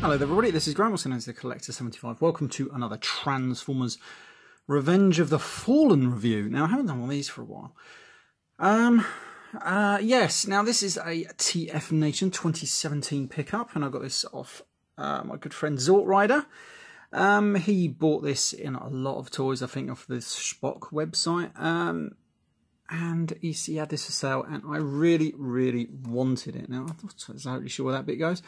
Hello there everybody, this is Graham, also known as the Collector 75. Welcome to another Transformers Revenge of the Fallen review. Now I haven't done one of these for a while. Yes, now this is a TF Nation 2017 pickup, and I got this off my good friend XORTRIDER. He bought this in a lot of toys, I think, off the Spock website. And he had this for sale, and I really wanted it. Now, I'm not exactly sure where that bit goes.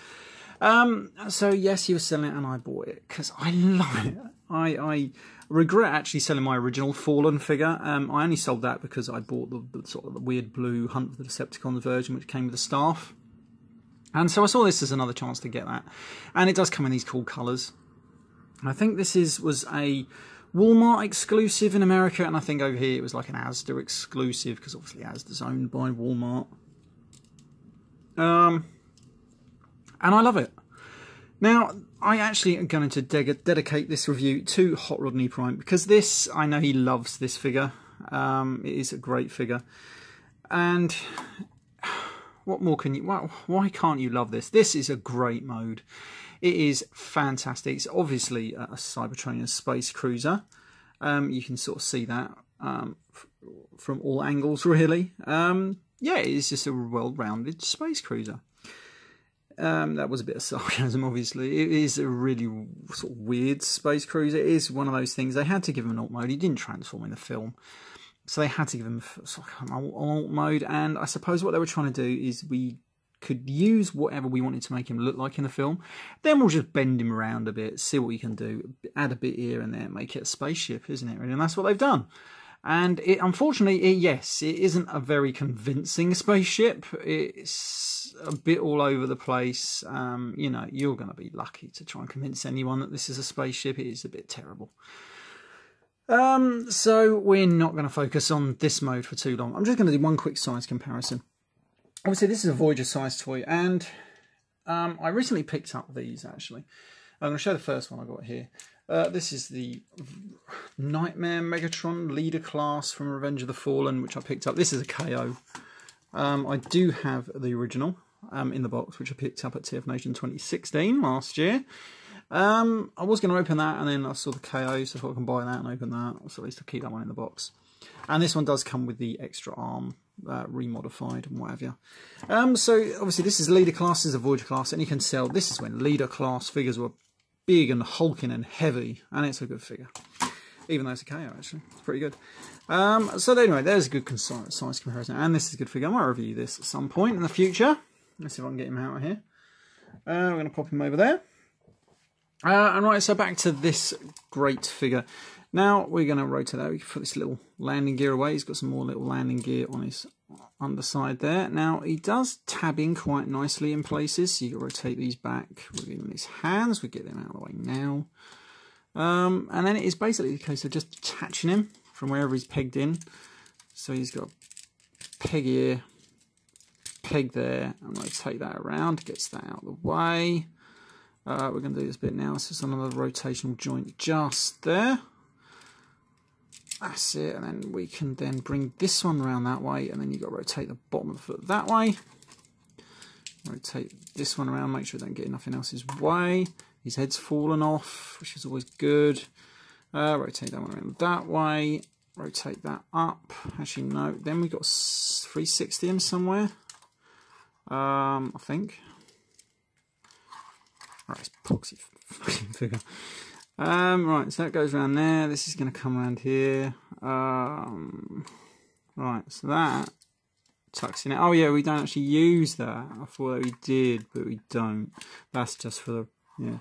So yes, he was selling it, and I bought it because I love it. I regret actually selling my original Fallen figure. I only sold that because I bought the sort of the weird blue Hunt for the Decepticons version, which came with the staff. And so I saw this as another chance to get that. And it does come in these cool colours. I think this was a Walmart exclusive in America, and I think over here it was like an Asda exclusive, because obviously Asda's owned by Walmart. And I love it. Now, I actually am going to dedicate this review to Hot Rodney Prime, because this, I know he loves this figure. It is a great figure. And what more can you... Well, why can't you love this? This is a great mode. It is fantastic. It's obviously a Cybertronian space cruiser. You can sort of see that from all angles, really. Yeah, it's just a well-rounded space cruiser. That was a bit of sarcasm, obviously. It is a really sort of weird space cruiser. It is one of those things. They had to give him an alt mode. He didn't transform in the film, so they had to give him sort of an alt mode. And I suppose what they were trying to do is we could use whatever we wanted to make him look like in the film. Then we'll just bend him around a bit, see what we can do, add a bit here and there, make it a spaceship, isn't it? And that's what they've done. And it, unfortunately, yes, it isn't a very convincing spaceship. It's a bit all over the place. You know, you're going to be lucky to try and convince anyone that this is a spaceship. It is a bit terrible. So we're not going to focus on this mode for too long. I'm just going to do one quick size comparison. Obviously, this is a Voyager size toy, and I recently picked up these, actually. I'm going to show the first one I got here. This is the Nightmare Megatron Leader class from Revenge of the Fallen, which I picked up. This is a KO. I do have the original in the box, which I picked up at TF Nation 2016 last year. I was going to open that, and then I saw the KO, so I thought I can buy that and open that. So at least I'll keep that one in the box. And this one does come with the extra arm, remodified and what have you. So obviously this is Leader class, this is a Voyager class, and you can tell this is when Leader class figures were big and hulking and heavy, and it's a good figure, even though it's a KO. Actually, it's pretty good. So anyway, there's a good size comparison, and this is a good figure. I might review this at some point in the future. Let's see if I can get him out of here. We're going to pop him over there. And right, so back to this great figure. Now we're going to rotate that. We can put this little landing gear away. He's got some more little landing gear on his underside there. Now he does tab in quite nicely in places, so you can rotate these back. We'll give him his hands. We get them out of the way now. And then it is basically a case of just attaching him from wherever he's pegged in. So he's got a peg here, peg there, and rotate that around. Gets that out of the way. We're going to do this bit now. So it's another rotational joint just there. That's it, and then we can then bring this one around that way, and then you've got to rotate the bottom of the foot that way. Rotate this one around, make sure it don't get nothing else's way. His head's fallen off, which is always good. Rotate that one around that way. Rotate that up. Actually, no. Then we've got 360 him somewhere. I think. Right, it's poxy fucking figure. Right, so that goes around there. This is going to come around here. Right, so that tucks in it. Oh yeah, we don't actually use that. I thought that we did, but we don't. That's just for the, yeah.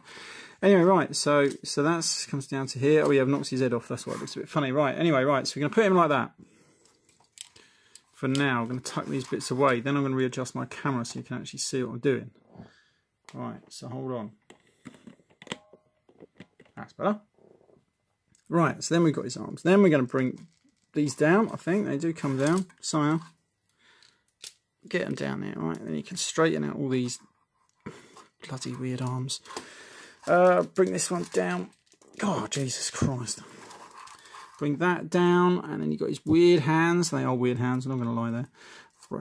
Anyway, right, so that comes down to here. Oh yeah, I've knocked his head off. That's why it looks a bit funny. Right, anyway, right, so we're going to put him like that. For now, I'm going to tuck these bits away. Then I'm going to readjust my camera so you can actually see what I'm doing. Right, so hold on. That's better. Right, so then we've got his arms. Then we're going to bring these down, I think. They do come down somehow. Get them down there, right? Then you can straighten out all these bloody weird arms. Bring this one down. Oh, Jesus Christ. Bring that down, and then you've got his weird hands. They are weird hands, I'm not going to lie there.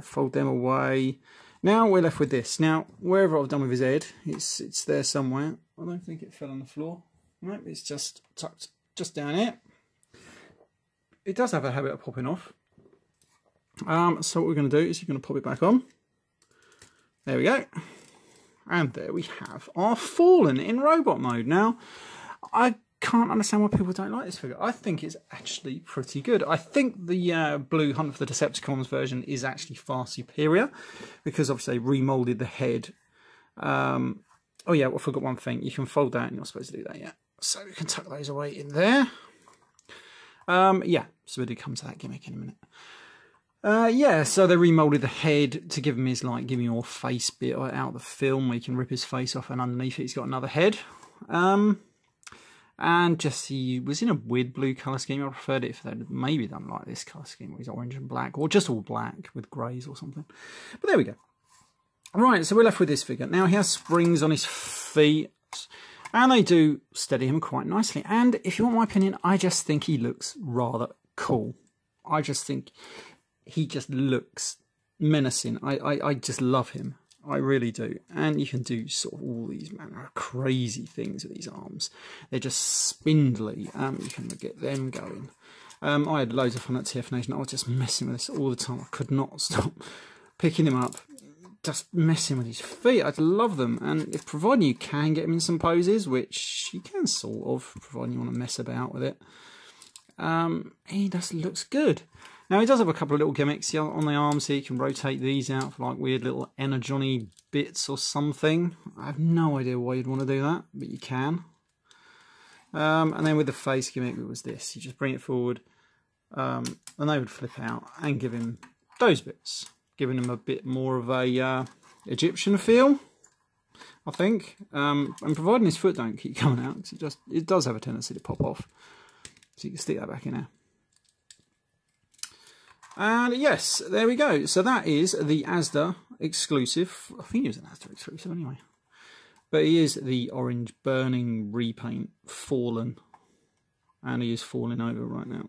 Fold them away. Now we're left with this. Now, wherever I've done with his head, it's there somewhere. I don't think it fell on the floor. Nope, it's just tucked just down here. It does have a habit of popping off. So what we're going to do is you're going to pop it back on. There we go. And there we have our Fallen in robot mode. Now, I can't understand why people don't like this figure. I think it's actually pretty good. I think the blue Hunt for the Decepticons version is actually far superior because obviously they remoulded the head. Oh yeah, well, I forgot one thing. You can fold that and you're supposed to do that, yeah. So we can tuck those away in there. Yeah, so we do come to that gimmick in a minute. Yeah, so they remoulded the head to give him his, like, give him your face bit out of the film where you can rip his face off, and underneath it he's got another head. And just he was in a weird blue colour scheme. I preferred it if they'd maybe done like this colour scheme where he's orange and black, or just all black with greys or something. But there we go. Right, so we're left with this figure. Now he has springs on his feet, and they do steady him quite nicely. And if you want my opinion, I just think he looks rather cool. I just think he just looks menacing. I just love him. I really do. And you can do sort of all these crazy things with these arms. They're just spindly. You can get them going. I had loads of fun at TF Nation. I was just messing with this all the time. I could not stop picking him up, just messing with his feet. I love them. And if providing you can get him in some poses, which you can sort of, providing you want to mess about with it, he just looks good. Now, he does have a couple of little gimmicks on the arms here. You can rotate these out for like weird little energon-y bits or something. I have no idea why you'd want to do that, but you can. And then with the face gimmick, it was this. You just bring it forward, and they would flip out and give him those bits, giving him a bit more of a Egyptian feel, I think. And providing his foot don't keep coming out, because it does have a tendency to pop off. So you can stick that back in there. And yes, there we go. So that is the Asda exclusive. I think it was an Asda exclusive anyway. But he is the orange burning repaint Fallen. And he is falling over right now.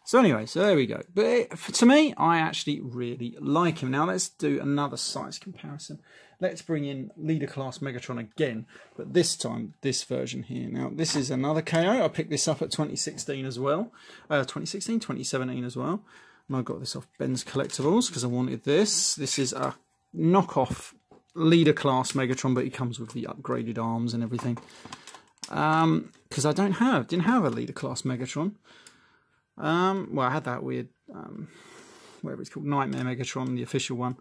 So anyway, so there we go. But to me, I actually really like him. Now let's do another size comparison. Let's bring in Leader Class Megatron again, but this time, this version here. Now, this is another KO. I picked this up at 2016 as well. 2017 as well. And I got this off Ben's Collectibles because I wanted this. This is a knockoff Leader Class Megatron, but he comes with the upgraded arms and everything. Because I didn't have a Leader Class Megatron. Well, I had that weird, whatever it's called, Nightmare Megatron, the official one.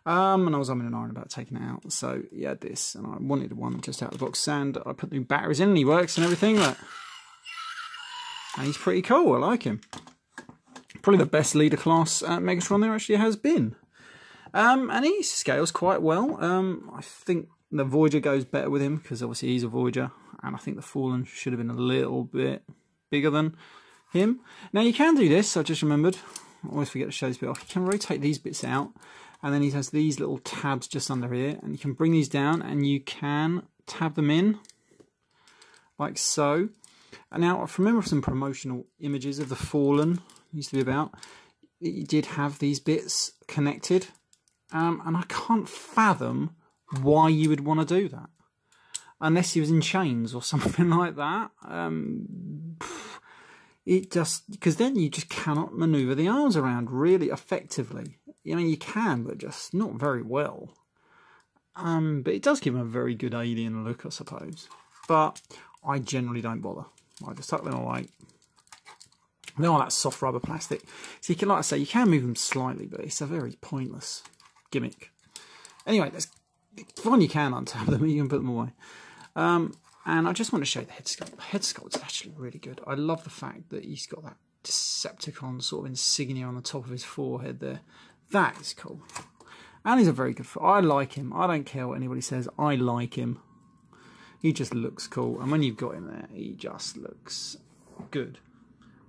And I was umming and ahhing about taking it out. So, yeah, this. And I wanted one just out of the box. And I put new batteries in and he works and everything. And he's pretty cool. I like him. Probably the best Leader Class Megatron there actually has been. And he scales quite well. I think the Voyager goes better with him because obviously he's a Voyager. And I think the Fallen should have been a little bit bigger than him. Now, you can do this. I just remembered. I always forget to show this bit off. You can rotate these bits out. And then he has these little tabs just under here. And you can bring these down and you can tab them in. Like so. And now, I remember some promotional images of the Fallen. Used to be about. You did have these bits connected. And I can't fathom why you would want to do that. Unless he was in chains or something like that. It just... Because then you just cannot manoeuvre the arms around really effectively. I mean, you can, but just not very well. But it does give him a very good alien look, I suppose. But I generally don't bother. I just tuck them away. They are that soft rubber plastic. So you can, like I say, you can move them slightly, but it's a very pointless gimmick. Anyway, fine, you can untap them, you can put them away. And I just want to show you the head sculpt. The head sculpt is actually really good. I love the fact that he's got that Decepticon sort of insignia on the top of his forehead there. That is cool. And he's a very good... I like him. I don't care what anybody says. I like him. He just looks cool. And when you've got him there, he just looks good.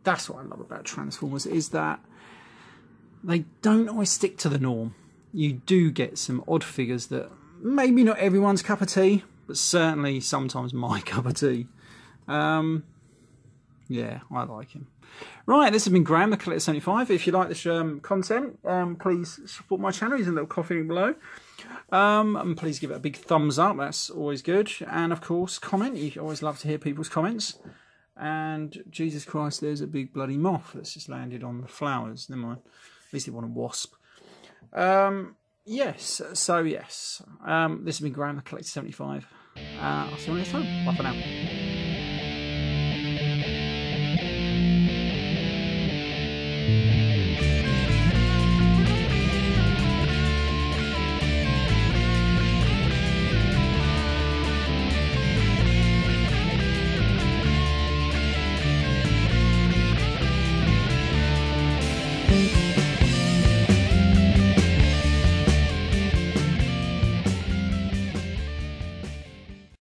That's what I love about Transformers, is that they don't always stick to the norm. You do get some odd figures that maybe not everyone's cup of tea, but certainly sometimes my cup of tea. Yeah, I like him. Right, this has been Graham, the Collector 75. If you like this content, please support my channel. There's a little coffee below. And please give it a big thumbs up. That's always good. And, of course, comment. You always love to hear people's comments. And, Jesus Christ, there's a big bloody moth that's just landed on the flowers. Never mind. At least it wasn't a wasp. Yes. So, yes. This has been Graham, the Collector 75. I'll see you next time. Bye for now.